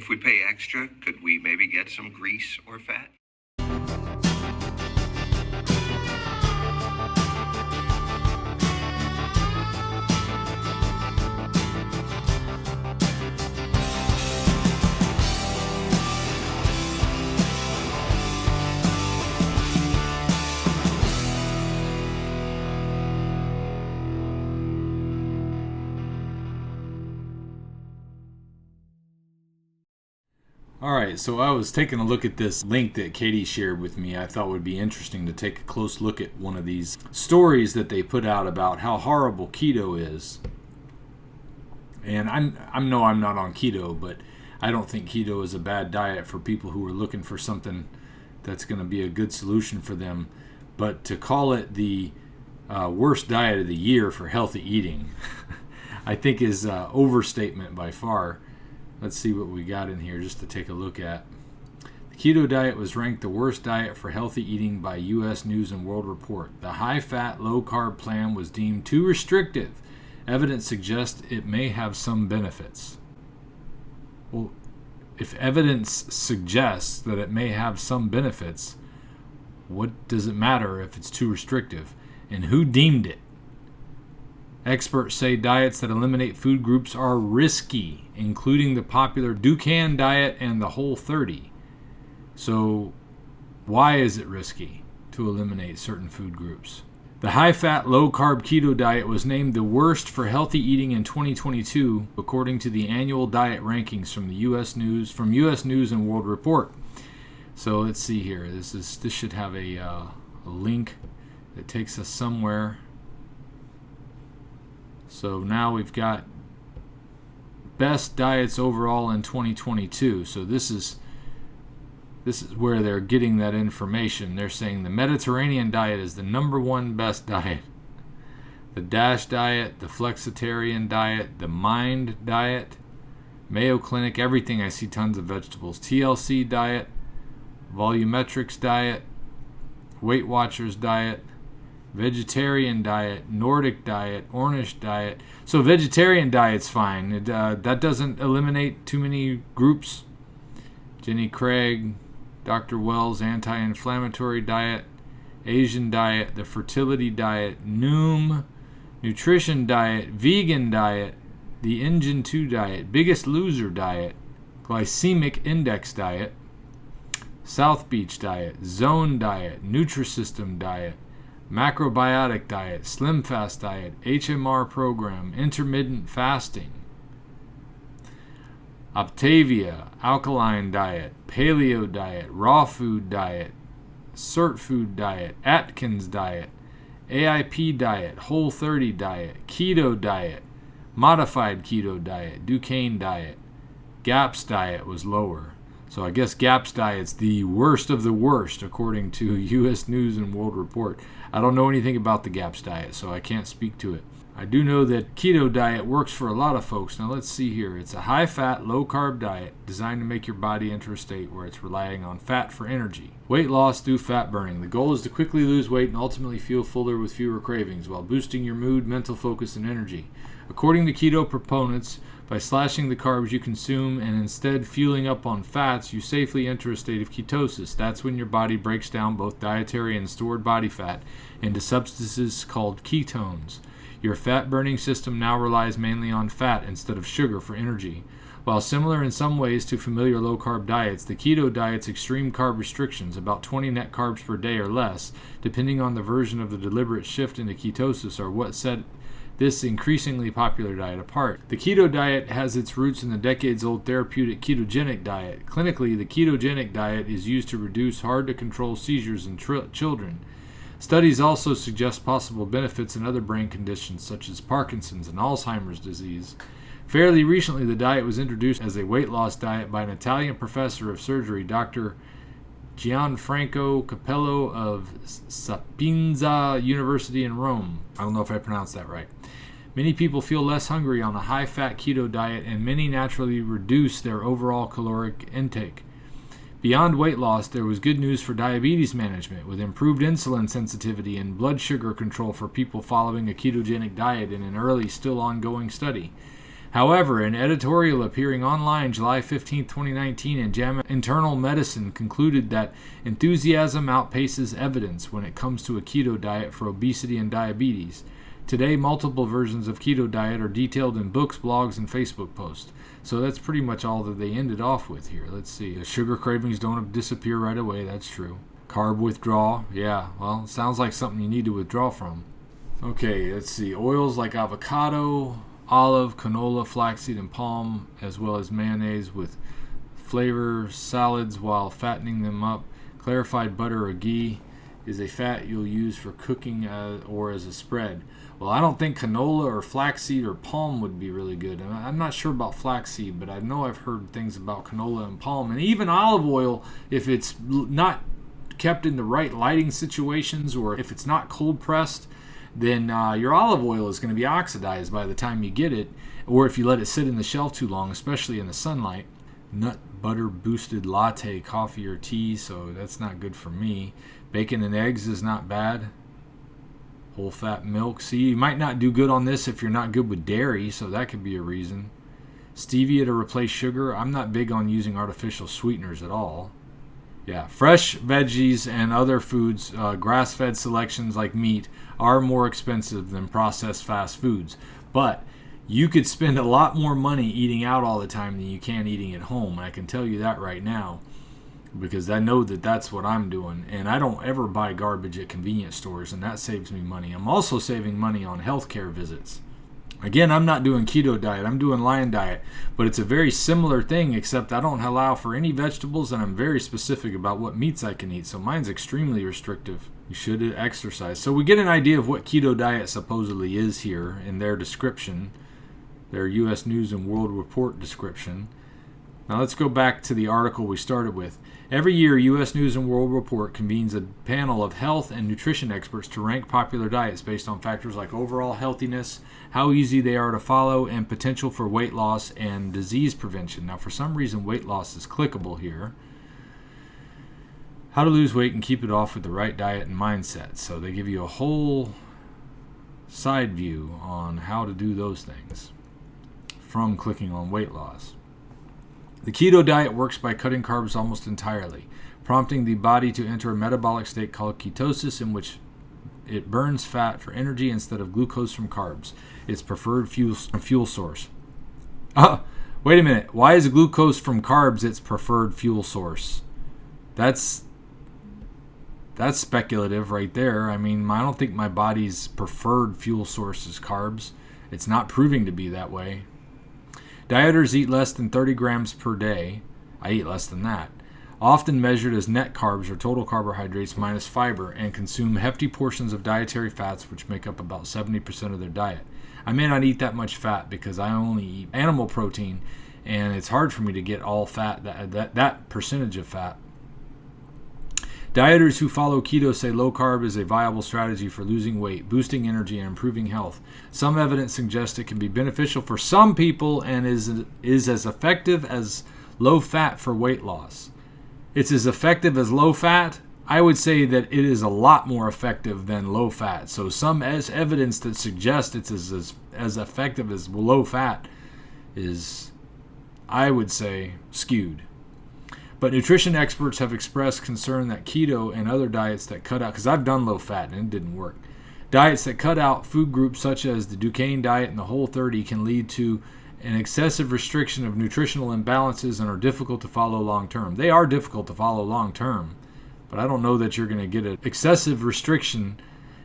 if we pay extra, could we maybe get some grease or fat? All right, so I was taking a look at this link that Katie shared with me. I thought would be interesting to take a close look at one of these stories that they put out about how horrible keto is. And I know I'm not on keto, but I don't think keto is a bad diet for people who are looking for something that's going to be a good solution for them. But to call it the worst diet of the year for healthy eating, I think is overstatement by far. Let's see what we got in here just to take a look at. The keto diet was ranked the worst diet for healthy eating by U.S. News and World Report. The high-fat, low-carb plan was deemed too restrictive. Evidence suggests it may have some benefits. Well, if evidence suggests that it may have some benefits, what does it matter if it's too restrictive? And who deemed it? Experts say diets that eliminate food groups are risky, including the popular Dunnellon diet and the Whole30. So why is it risky to eliminate certain food groups? The high-fat, low-carb keto diet was named the worst for healthy eating in 2022, according to the annual diet rankings from the U.S. News and World Report. So let's see here. This should have a link that takes us somewhere. So now we've got best diets overall in 2022. So this is where they're getting that information. They're saying the Mediterranean diet is the number one best diet. The DASH diet, the Flexitarian diet, the Mind diet, Mayo Clinic, everything. I see tons of vegetables. TLC diet, Volumetrics diet, Weight Watchers diet, Vegetarian diet, Nordic diet, Ornish diet. So vegetarian diet's fine. That doesn't eliminate too many groups. Jenny Craig, Dr. Wells, anti-inflammatory diet, Asian diet, the fertility diet, Noom, nutrition diet, vegan diet, the Engine 2 diet, Biggest Loser diet, glycemic index diet, South Beach diet, Zone diet, Nutrisystem diet, macrobiotic diet, slim fast diet, HMR program, intermittent fasting, Optavia, alkaline diet, paleo diet, raw food diet, cert food diet, Atkins diet, AIP diet, Whole30 diet, keto diet, modified keto diet, Duquesne diet, GAPS diet was lower. So I guess GAPS diet's the worst of the worst, according to U.S. News and World Report. I don't know anything about the GAPS diet, so I can't speak to it. I do know that keto diet works for a lot of folks. Now let's see here. It's a high-fat, low-carb diet designed to make your body enter a state where it's relying on fat for energy. Weight loss through fat burning. The goal is to quickly lose weight and ultimately feel fuller with fewer cravings while boosting your mood, mental focus, and energy. According to keto proponents, by slashing the carbs you consume and instead fueling up on fats, you safely enter a state of ketosis. That's when your body breaks down both dietary and stored body fat into substances called ketones. Your fat-burning system now relies mainly on fat instead of sugar for energy. While similar in some ways to familiar low-carb diets, the keto diet's extreme carb restrictions, about 20 net carbs per day or less, depending on the version of the deliberate shift into ketosis, are what set this increasingly popular diet apart. The keto diet has its roots in the decades-old therapeutic ketogenic diet. Clinically, the ketogenic diet is used to reduce hard-to-control seizures in children. Studies also suggest possible benefits in other brain conditions such as Parkinson's and Alzheimer's disease. Fairly recently, the diet was introduced as a weight loss diet by an Italian professor of surgery, Dr. Gianfranco Capello of Sapienza University in Rome. I don't know if I pronounced that right. Many people feel less hungry on a high-fat keto diet, and many naturally reduce their overall caloric intake. Beyond weight loss, there was good news for diabetes management, with improved insulin sensitivity and blood sugar control for people following a ketogenic diet in an early, still ongoing study. However, an editorial appearing online July 15, 2019 in JAMA Internal Medicine concluded that enthusiasm outpaces evidence when it comes to a keto diet for obesity and diabetes. Today, multiple versions of keto diet are detailed in books, blogs, and Facebook posts. So that's pretty much all that they ended off with here. Let's see. The sugar cravings don't disappear right away. That's true. Carb withdrawal. Yeah, well, it sounds like something you need to withdraw from. Okay, let's see. Oils like avocado, olive, canola, flaxseed, and palm, as well as mayonnaise with flavor, salads while fattening them up. Clarified butter or ghee is a fat you'll use for cooking or as a spread. Well, I don't think canola or flaxseed or palm would be really good. And I'm not sure about flaxseed, but I know I've heard things about canola and palm. And even olive oil, if it's not kept in the right lighting situations or if it's not cold pressed, then your olive oil is going to be oxidized by the time you get it, or if you let it sit in the shelf too long, especially in the sunlight. Nut butter boosted latte, coffee, or tea, so that's not good for me. Bacon and eggs is not bad. Whole fat milk. See, you might not do good on this if you're not good with dairy, so that could be a reason. Stevia to replace sugar. I'm not big on using artificial sweeteners at all. Yeah, fresh veggies and other foods, grass-fed selections like meat, are more expensive than processed fast foods. But you could spend a lot more money eating out all the time than you can eating at home. I can tell you that right now because I know that that's what I'm doing. And I don't ever buy garbage at convenience stores, and that saves me money. I'm also saving money on healthcare visits. Again, I'm not doing keto diet. I'm doing lion diet. But it's a very similar thing, except I don't allow for any vegetables, and I'm very specific about what meats I can eat. So mine's extremely restrictive. You should exercise. So we get an idea of what keto diet supposedly is here in their description, their U.S. News and World Report description. Now let's go back to the article we started with. Every year, U.S. News and World Report convenes a panel of health and nutrition experts to rank popular diets based on factors like overall healthiness, how easy they are to follow, and potential for weight loss and disease prevention. Now, for some reason, weight loss is clickable here. How to lose weight and keep it off with the right diet and mindset. So they give you a whole side view on how to do those things from clicking on weight loss. The keto diet works by cutting carbs almost entirely, prompting the body to enter a metabolic state called ketosis, in which it burns fat for energy instead of glucose from carbs, its preferred fuel source. Wait a minute. Why is glucose from carbs its preferred fuel source? That's speculative right there. I mean, I don't think my body's preferred fuel source is carbs. It's not proving to be that way. Dieters eat less than 30 grams per day. I eat less than that. Often measured as net carbs or total carbohydrates minus fiber, and consume hefty portions of dietary fats, which make up about 70% of their diet. I may not eat that much fat because I only eat animal protein, and it's hard for me to get all fat, that percentage of fat. Dieters who follow keto say low carb is a viable strategy for losing weight, boosting energy, and improving health. Some evidence suggests it can be beneficial for some people and is as effective as low fat for weight loss. It's as effective as low fat. I would say that it is a lot more effective than low fat. So some evidence that suggests it's as effective as low fat is, I would say, skewed. But nutrition experts have expressed concern that keto and other diets that cut out, because I've done low fat and it didn't work, diets that cut out food groups such as the Duquesne diet and the Whole30 can lead to an excessive restriction of nutritional imbalances and are difficult to follow long term. They are difficult to follow long term, but I don't know that you're going to get an excessive restriction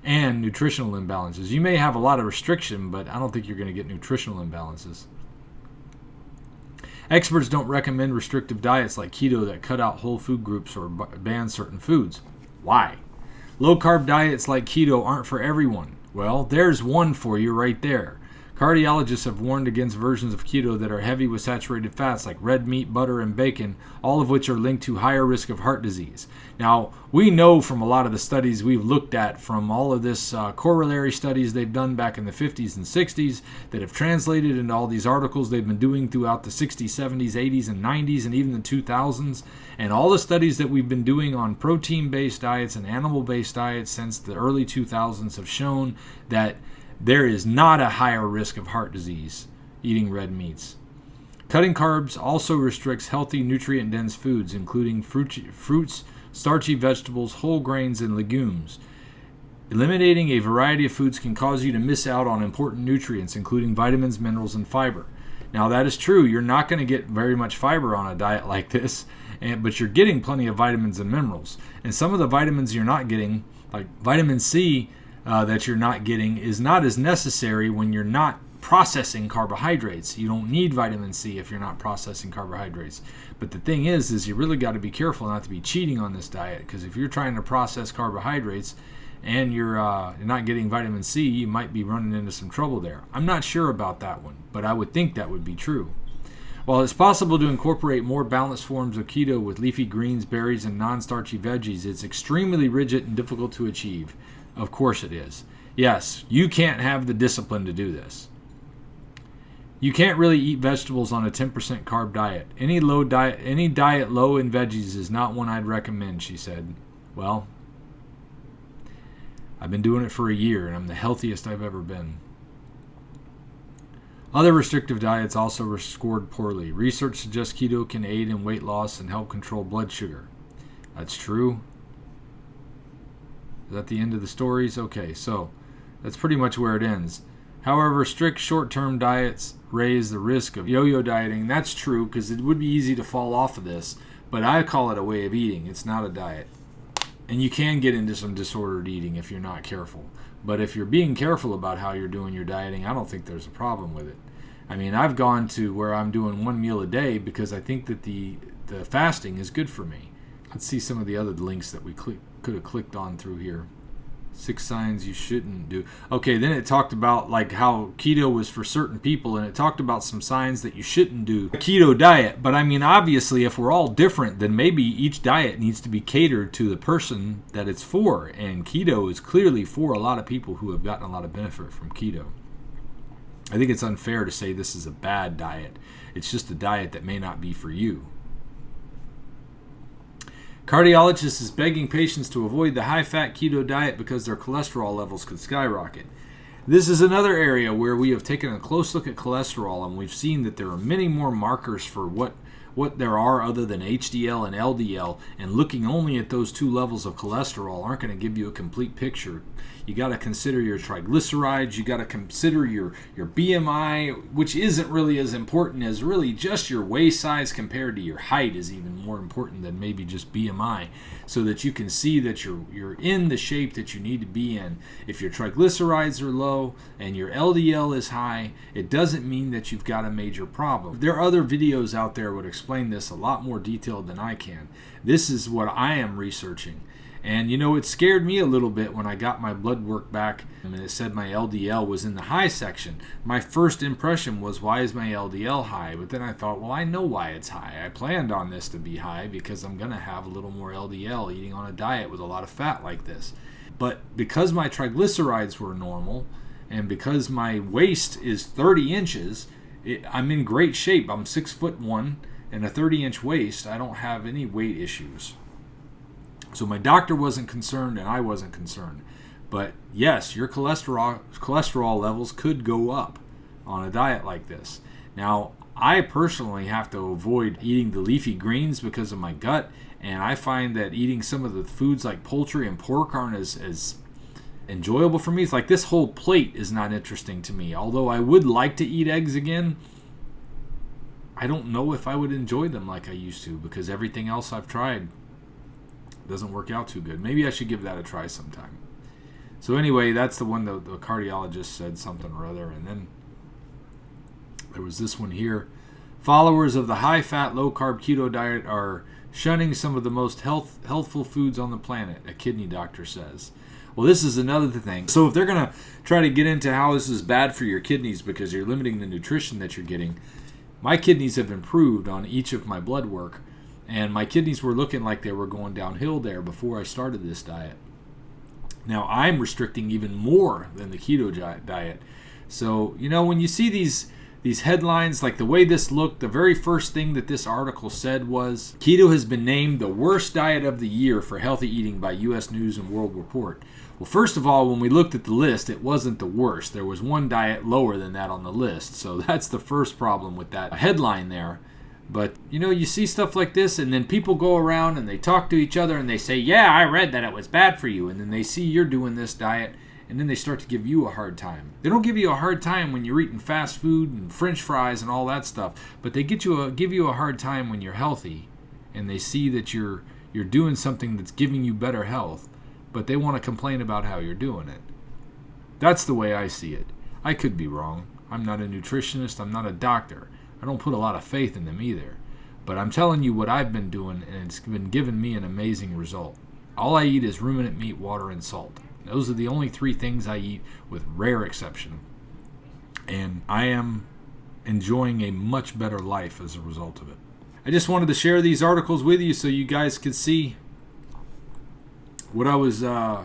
and nutritional imbalances. You may have a lot of restriction, but I don't think you're going to get nutritional imbalances. Experts don't recommend restrictive diets like keto that cut out whole food groups or ban certain foods. Why? Low-carb diets like keto aren't for everyone. Well, there's one for you right there. Cardiologists have warned against versions of keto that are heavy with saturated fats like red meat, butter, and bacon, all of which are linked to higher risk of heart disease. Now, we know from a lot of the studies we've looked at, from all of this corollary studies they've done back in the 50s and 60s that have translated into all these articles they've been doing throughout the 60s, 70s, 80s, and 90s, and even the 2000s, and all the studies that we've been doing on protein-based diets and animal-based diets since the early 2000s have shown that there is not a higher risk of heart disease eating red meats. Cutting carbs also restricts healthy, nutrient-dense foods, including fruits, starchy vegetables, whole grains, and legumes. Eliminating a variety of foods can cause you to miss out on important nutrients, including vitamins, minerals, and fiber. Now, that is true. You're not going to get very much fiber on a diet like this, but you're getting plenty of vitamins and minerals. And some of the vitamins you're not getting, like vitamin C that you're not getting, is not as necessary when you're not processing carbohydrates. You don't need vitamin C if you're not processing carbohydrates. But the thing is you really got to be careful not to be cheating on this diet, because if you're trying to process carbohydrates and you're not getting vitamin C, you might be running into some trouble there. I'm not sure about that one, but I would think that would be true. While it's possible to incorporate more balanced forms of keto with leafy greens, berries, and non-starchy veggies, it's extremely rigid and difficult to achieve. Of course it is. Yes, you can't have the discipline to do this. You can't really eat vegetables on a 10% carb diet. Any diet low in veggies is not one I'd recommend, she said. Well, I've been doing it for a year, and I'm the healthiest I've ever been. Other restrictive diets also were scored poorly. Research suggests keto can aid in weight loss and help control blood sugar. That's true. Is that the end of the stories? Okay, so that's pretty much where it ends. However, strict short-term diets raise the risk of yo-yo dieting. That's true, because it would be easy to fall off of this, but I call it a way of eating. It's not a diet. And you can get into some disordered eating if you're not careful. But if you're being careful about how you're doing your dieting, I don't think there's a problem with it. I mean, I've gone to where I'm doing one meal a day because I think that the fasting is good for me. Let's see some of the other links that we could have clicked on through here. 6 signs you shouldn't do. Okay, then it talked about like how keto was for certain people, and it talked about some signs that you shouldn't do a keto diet. But I mean, obviously, if we're all different, then maybe each diet needs to be catered to the person that it's for. And keto is clearly for a lot of people who have gotten a lot of benefit from keto. I think it's unfair to say this is a bad diet. It's just a diet that may not be for you. Cardiologist is begging patients to avoid the high-fat keto diet because their cholesterol levels could skyrocket. This is another area where we have taken a close look at cholesterol, and we've seen that there are many more markers for what there are other than HDL and LDL, and looking only at those 2 levels of cholesterol aren't going to give you a complete picture. You got to consider your triglycerides, you got to consider your BMI, which isn't really as important as really just your waist size compared to your height is even more important than maybe just BMI, so that you can see that you're in the shape that you need to be in. If your triglycerides are low and your LDL is high, it doesn't mean that you've got a major problem. There are other videos out there that would explain this a lot more detailed than I can. This is what I am researching. And, it scared me a little bit when I got my blood work back and it said my LDL was in the high section. My first impression was, why is my LDL high? But then I thought, well, I know why it's high. I planned on this to be high because I'm going to have a little more LDL eating on a diet with a lot of fat like this. But because my triglycerides were normal and because my waist is 30 inches, I'm in great shape. I'm 6'1" and a 30-inch waist. I don't have any weight issues. So my doctor wasn't concerned and I wasn't concerned. But yes, your cholesterol levels could go up on a diet like this. Now, I personally have to avoid eating the leafy greens because of my gut, and I find that eating some of the foods like poultry and pork aren't as enjoyable for me. It's like this whole plate is not interesting to me. Although I would like to eat eggs again, I don't know if I would enjoy them like I used to, because everything else I've tried doesn't work out too good. Maybe I should give that a try sometime. So anyway, that's the one that the cardiologist said something or other. And then there was this one here. Followers of the high-fat, low-carb keto diet are shunning some of the most healthful foods on the planet, a kidney doctor says. Well, this is another thing. So if they're going to try to get into how this is bad for your kidneys because you're limiting the nutrition that you're getting, my kidneys have improved on each of my blood work. And my kidneys were looking like they were going downhill there before I started this diet. Now, I'm restricting even more than the keto diet. So, when you see these headlines, like the way this looked, the very first thing that this article said was, keto has been named the worst diet of the year for healthy eating by U.S. News and World Report. Well, first of all, when we looked at the list, it wasn't the worst. There was one diet lower than that on the list. So that's the first problem with that headline there. But, you see stuff like this, and then people go around and they talk to each other and they say, yeah, I read that it was bad for you. And then they see you're doing this diet, and then they start to give you a hard time. They don't give you a hard time when you're eating fast food and French fries and all that stuff, but they give you a hard time when you're healthy, and they see that you're doing something that's giving you better health, but they want to complain about how you're doing it. That's the way I see it. I could be wrong. I'm not a nutritionist. I'm not a doctor. I don't put a lot of faith in them either. But I'm telling you what I've been doing, and it's been giving me an amazing result. All I eat is ruminant meat, water, and salt. Those are the only 3 things I eat, with rare exception. And I am enjoying a much better life as a result of it. I just wanted to share these articles with you so you guys could see what I was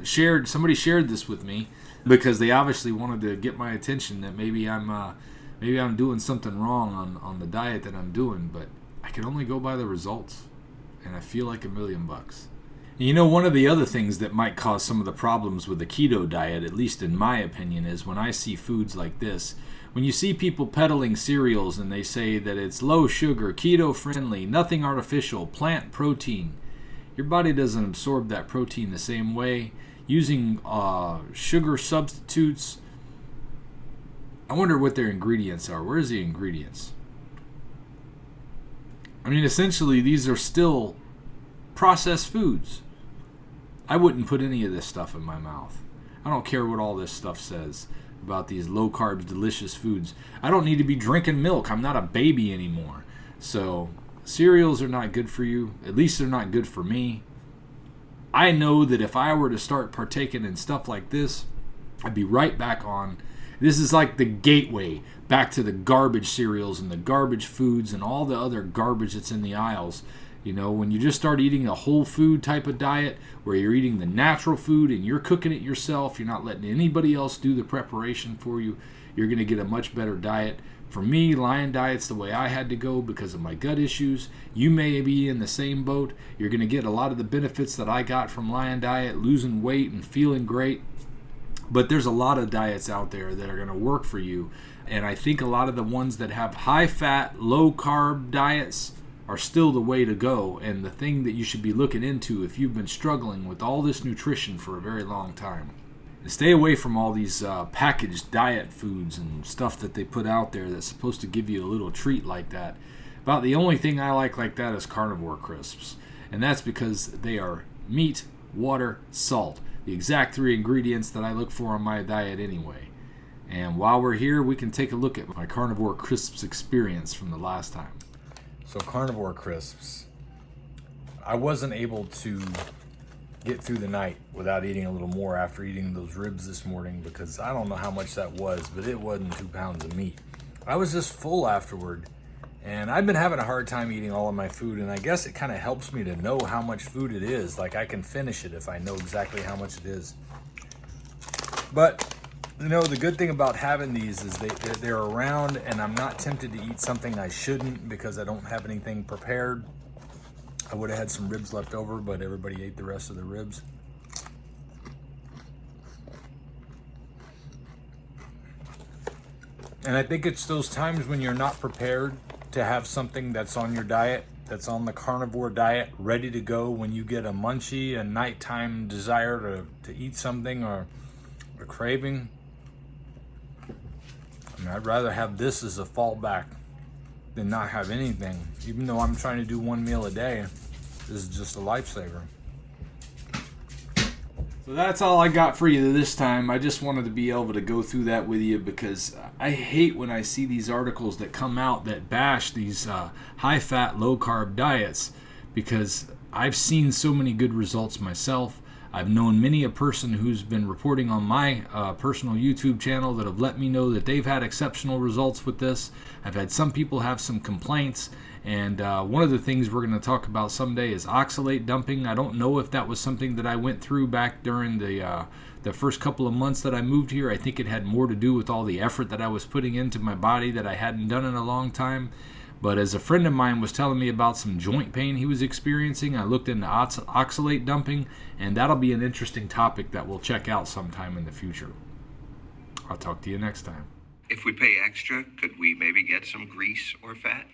shared. Somebody shared this with me because they obviously wanted to get my attention that maybe I'm doing something wrong on the diet that I'm doing, but I can only go by the results, and I feel like $1 million. One of the other things that might cause some of the problems with the keto diet, at least in my opinion, is when I see foods like this. When you see people peddling cereals and they say that it's low sugar, keto friendly, nothing artificial, plant protein, your body doesn't absorb that protein the same way. Using sugar substitutes, I wonder what their ingredients are. Where's the ingredients? I mean, essentially, these are still processed foods. I wouldn't put any of this stuff in my mouth. I don't care what all this stuff says about these low-carb, delicious foods. I don't need to be drinking milk. I'm not a baby anymore. So cereals are not good for you. At least they're not good for me. I know that if I were to start partaking in stuff like this, I'd be right back on. This is like the gateway back to the garbage cereals and the garbage foods and all the other garbage that's in the aisles. When you just start eating a whole food type of diet where you're eating the natural food and you're cooking it yourself, you're not letting anybody else do the preparation for you, you're going to get a much better diet. For me, Lion Diet's the way I had to go because of my gut issues. You may be in the same boat. You're going to get a lot of the benefits that I got from Lion Diet, losing weight and feeling great. But there's a lot of diets out there that are going to work for you. And I think a lot of the ones that have high-fat, low-carb diets are still the way to go, and the thing that you should be looking into if you've been struggling with all this nutrition for a very long time. And stay away from all these packaged diet foods and stuff that they put out there that's supposed to give you a little treat like that. About the only thing I like that is Carnivore crisps, and that's because they are meat, water, salt, the exact 3 ingredients that I look for on my diet anyway. And while we're here, we can take a look at my Carnivore crisps experience from the last time. So Carnivore crisps, I wasn't able to get through the night without eating a little more after eating those ribs this morning because I don't know how much that was, but it wasn't 2 pounds of meat. I was just full afterward, and I've been having a hard time eating all of my food, and I guess it kind of helps me to know how much food it is. Like I can finish it if I know exactly how much it is. But the good thing about having these is they're around, and I'm not tempted to eat something I shouldn't because I don't have anything prepared. I would have had some ribs left over, but everybody ate the rest of the ribs. And I think it's those times when you're not prepared to have something that's on your diet, that's on the carnivore diet, ready to go when you get a munchie, a nighttime desire to eat something or a craving. I mean, I'd rather have this as a fallback than not have anything. Even though I'm trying to do 1 meal a day, this is just a lifesaver. So that's all I got for you this time. I just wanted to be able to go through that with you because I hate when I see these articles that come out that bash these high-fat, low-carb diets because I've seen so many good results myself. I've known many a person who's been reporting on my personal YouTube channel that have let me know that they've had exceptional results with this. I've had some people have some complaints, and one of the things we're going to talk about someday is oxalate dumping. I don't know if that was something that I went through back during the first couple of months that I moved here. I think it had more to do with all the effort that I was putting into my body that I hadn't done in a long time. But as a friend of mine was telling me about some joint pain he was experiencing, I looked into oxalate dumping, and that'll be an interesting topic that we'll check out sometime in the future. I'll talk to you next time. If we pay extra, could we maybe get some grease or fat?